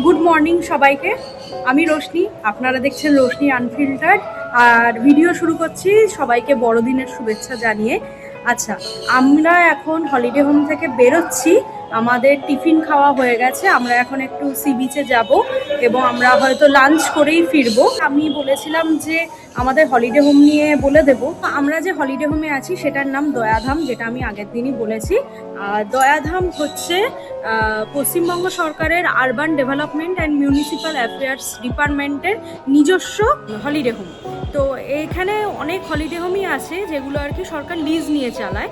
Good morning সবাইকে। আমি রোশনি, আপনারা দেখছেন রোশনি আনফিল্টার্ড। আর ভিডিও শুরু করছি সবাইকে বড়দিনের শুভেচ্ছা জানিয়ে। আচ্ছা, আমরা এখন হলিডে হোম থেকে বেরোচ্ছি। আমাদের টিফিন খাওয়া হয়ে গেছে, আমরা এখন একটু সি বিচে যাব এবং আমরা হয়তো লাঞ্চ করেই ফিরবো। আমি বলেছিলাম যে আমাদের হলিডে হোম নিয়ে বলে দেবো। আমরা যে হলিডে হোমে আছি সেটার নাম দয়াধাম, যেটা আমি আগের দিনই বলেছি। দয়াধাম হচ্ছে পশ্চিমবঙ্গ সরকারের urban development and municipal affairs ডিপার্টমেন্টের নিজস্ব হলিডে হোম। তো এখানে অনেক হলিডে হোমই আছে যেগুলো আর কি সরকার লিজ নিয়ে চালায়,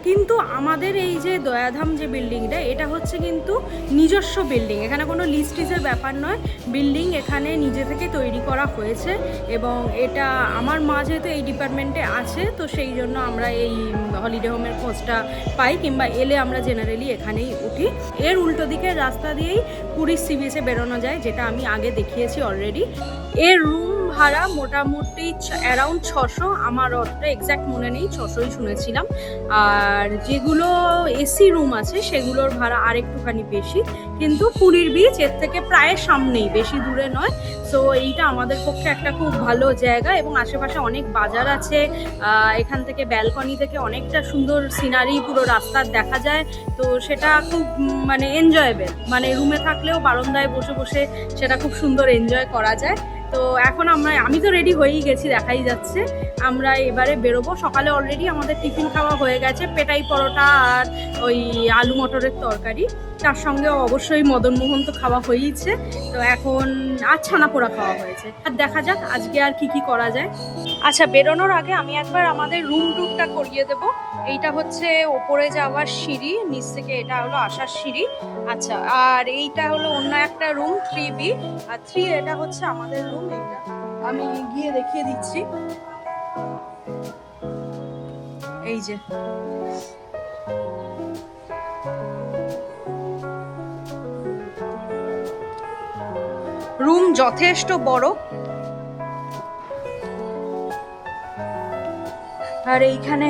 কিন্তু আমাদের এই যে দয়াধাম যে বিল্ডিংটা, এটা হচ্ছে কিন্তু নিজস্ব বিল্ডিং। এখানে কোনো লিজ টিজের ব্যাপার নয়, বিল্ডিং এখানে নিজে থেকে তৈরি করা হয়েছে। এবং এটা আমার মা যেহেতু এই ডিপার্টমেন্টে আছে, তো সেই জন্য আমরা এই হলিডে হোমের খোঁজটা পাই, কিংবা এলে আমরা জেনারেলি এখানেই উঠি। এর উল্টো দিকের রাস্তা দিয়েই পুরীর সি বিচে বেরোনো যায়, যেটা আমি আগে দেখিয়েছি অলরেডি। এর রুম ভাড়া মোটামুটি অ্যারাউন্ড 600, আমার অতটা এক্স্যাক্ট মনে নেই, 600ই শুনেছিলাম। আর যেগুলো এসি রুম আছে সেগুলোর ভাড়া আর একটুখানি বেশি, কিন্তু পুরীর বিচ এর থেকে প্রায় সামনেই, বেশি দূরে নয়। সো এইটা আমাদের পক্ষে একটা খুব ভালো জায়গা, এবং আশেপাশে অনেক বাজার আছে। এখান থেকে ব্যালকনি থেকে অনেকটা সুন্দর সিনারি পুরো রাস্তার দেখা যায়। তো সেটা খুব মানে এনজয়েবেল, মানে রুমে থাকলেও বারান্দায় বসে বসে সেটা খুব সুন্দর এনজয় করা যায়। তো এখন আমি তো রেডি হয়েই গেছি, দেখাই যাচ্ছে। আমরা এবারে বেরোবো। সকালে অলরেডি আমাদের টিফিন খাওয়া হয়ে গেছে, পেটাই পরোটা আর ওই আলু মটরের তরকারি, তার সঙ্গে অবশ্যই মদনমোহন তো খাওয়া হয়েইছে। তো এখন আর ছানা পোড়া খাওয়া হয়েছে। আর দেখা যাক আজকে আর কি করা যায়। আচ্ছা, বেরোনোর আগে আমি একবার আমাদের রুম টুরটা করিয়ে দেব। এইটা হচ্ছে ওপরে যাওয়ার সিঁড়ি, নিচ থেকে এটা হলো আসার সিঁড়ি। আচ্ছা, আর এইটা হলো অন্য একটা রুম 3B, আর 3 এটা হচ্ছে আমাদের রুম। এইটা আমি গিয়ে দেখিয়ে দিচ্ছি। এই যে রুম যথেষ্ট বড়, আর এইখানে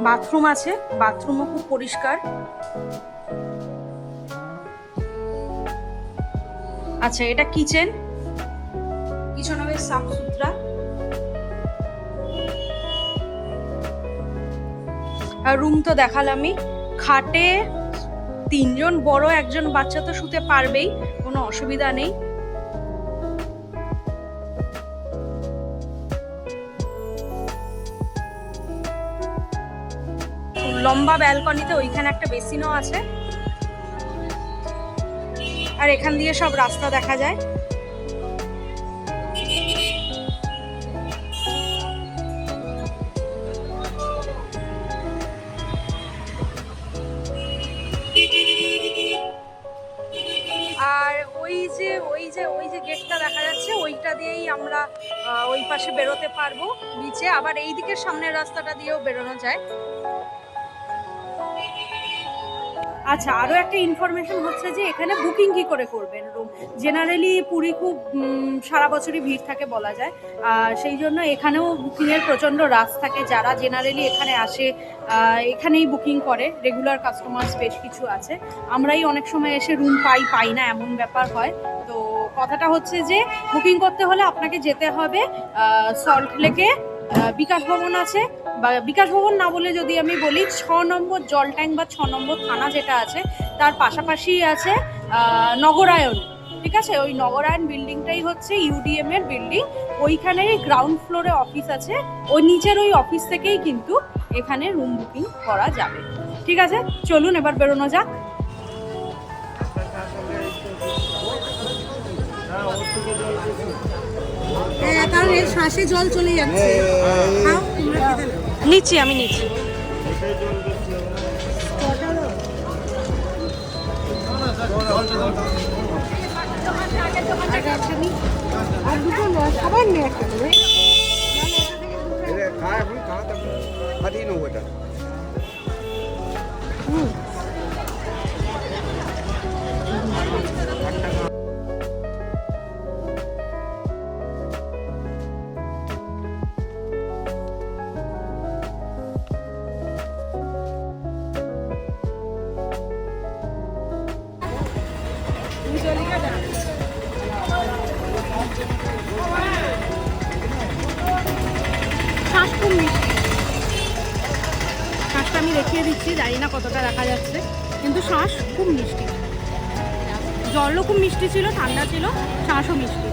বাথরুম আছে, বাথরুমও খুব পরিষ্কার। আচ্ছা, এটা কিচেন, কিচেনও বেশ সাফ সুতরা। আর রুম তো দেখালামই। খাটে 3 জন বড়, একজন বাচ্চা তো শুতে পারবেই, কোনো অসুবিধা নেই। লম্বা ব্যালকনিতে ওইখানে একটা বেসিনও আছে, আর এখান দিয়ে সব রাস্তা দেখা যায়। আর ওই যে গেটটা দেখা যাচ্ছে, ওইটা দিয়েই আমরা ওই পাশে বেরোতে পারবো নিচে। আবার এই দিকের সামনের রাস্তাটা দিয়েও বেরোনো যায়। আচ্ছা, আরও একটা ইনফরমেশন হচ্ছে যে এখানে বুকিং কি করে করবেন রুম। জেনারেলি পুরী খুব সারা বছরই ভিড় থাকে বলা যায়, সেই জন্য এখানেও বুকিংয়ের প্রচণ্ড রাশ থাকে। যারা জেনারেলি এখানে আসে এখানেই বুকিং করে, রেগুলার কাস্টমার্স বেশ কিছু আছে। আমরাই অনেক সময় এসে রুম পাই না, এমন ব্যাপার হয়। তো কথাটা হচ্ছে যে বুকিং করতে হলে আপনাকে যেতে হবে সল্টলেকে, বিকাশ ভবন আছে, বা বিকাশ ভবন না বলে যদি আমি বলি 6 নম্বর জল ট্যাঙ্ক বা 6 নম্বর থানা যেটা আছে তার পাশাপাশি আছে নগরায়ন। ঠিক আছে, ওই নগরায়ন বিল্ডিংটাই হচ্ছে ইউডিএম এর বিল্ডিং। ওইখানেই গ্রাউন্ড ফ্লোরে অফিস আছে, ওই নিচের ওই অফিস থেকেই কিন্তু এখানে রুম বুকিং করা যাবে। ঠিক আছে, চলুন এবার বেরোনো যাক। কারণ এর শ্বাসে জল চলে যাচ্ছে। নিচ্ছি, আমি নিচ্ছি। আর দুটো সবাই নিয়ে একটা করে শাঁসটা আমি দেখিয়ে দিচ্ছি, জানি না কতটা দেখা যাচ্ছে, কিন্তু শাঁস খুব মিষ্টি, জলও খুব মিষ্টি ছিল, ঠান্ডা ছিল, শাঁসও মিষ্টি।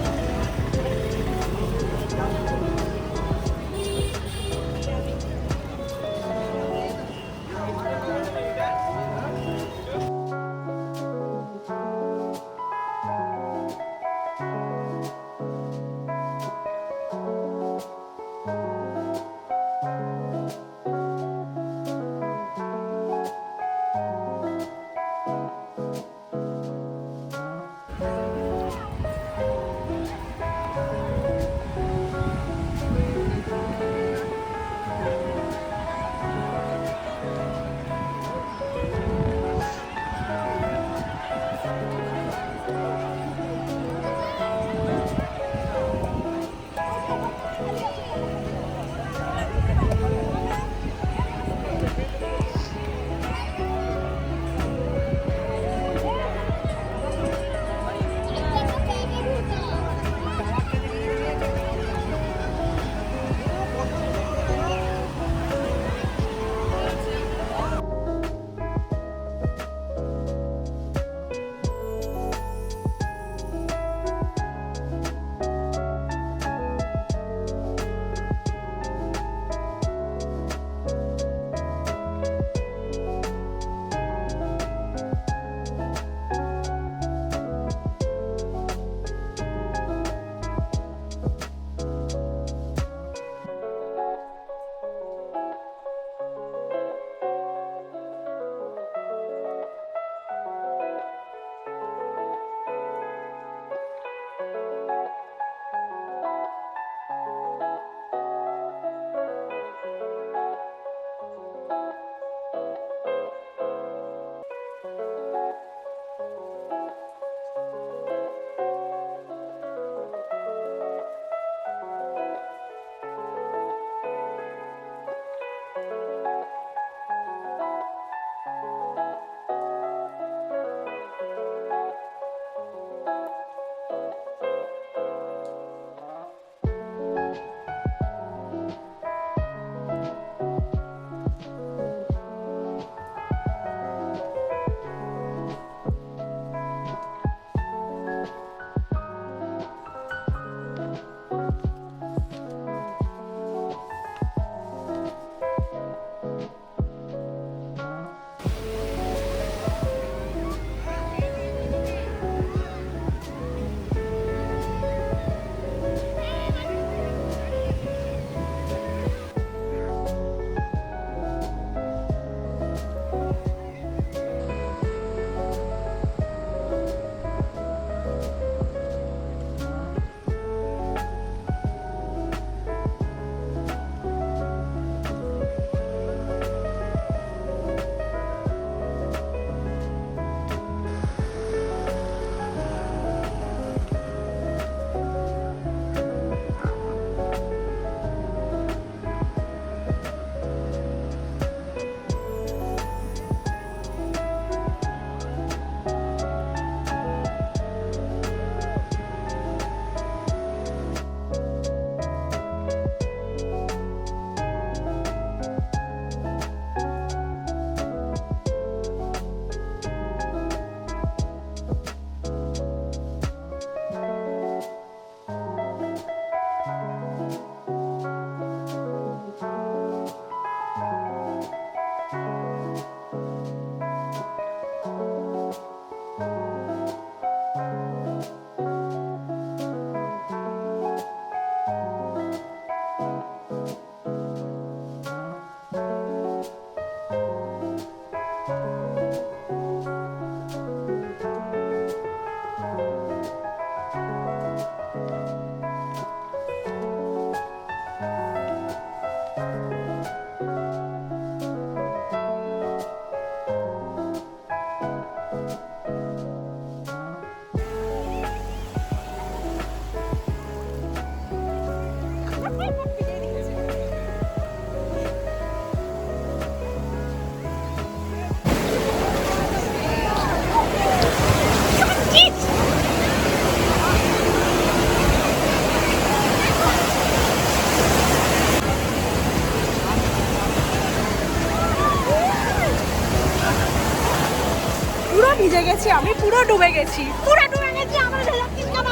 ভিজে গেছি, আমি পুরো ডুবে গেছি, পুরো ডুবে গেছি। আমার যাচ্ছিস কেন?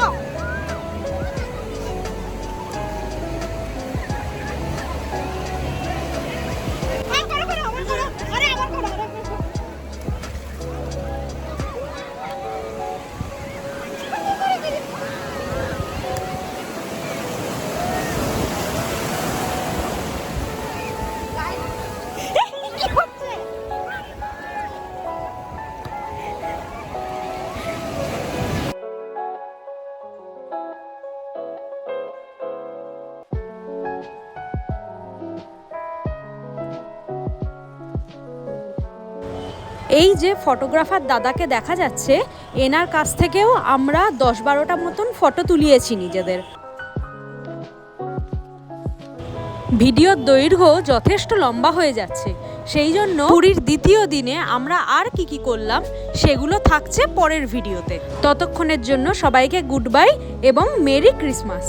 এই যে ফটোগ্রাফার দাদাকে দেখা যাচ্ছে, এনার কাছ থেকেও আমরা 10-12টা মতন ফটো তুলিয়েছি নিজেদের। ভিডিওর দৈর্ঘ্য যথেষ্ট লম্বা হয়ে যাচ্ছে, সেই জন্য পুরীর দ্বিতীয় দিনে আমরা আর কি করলাম সেগুলো থাকছে পরের ভিডিওতে। ততক্ষণের জন্য সবাইকে গুড বাই এবং মেরি ক্রিসমাস।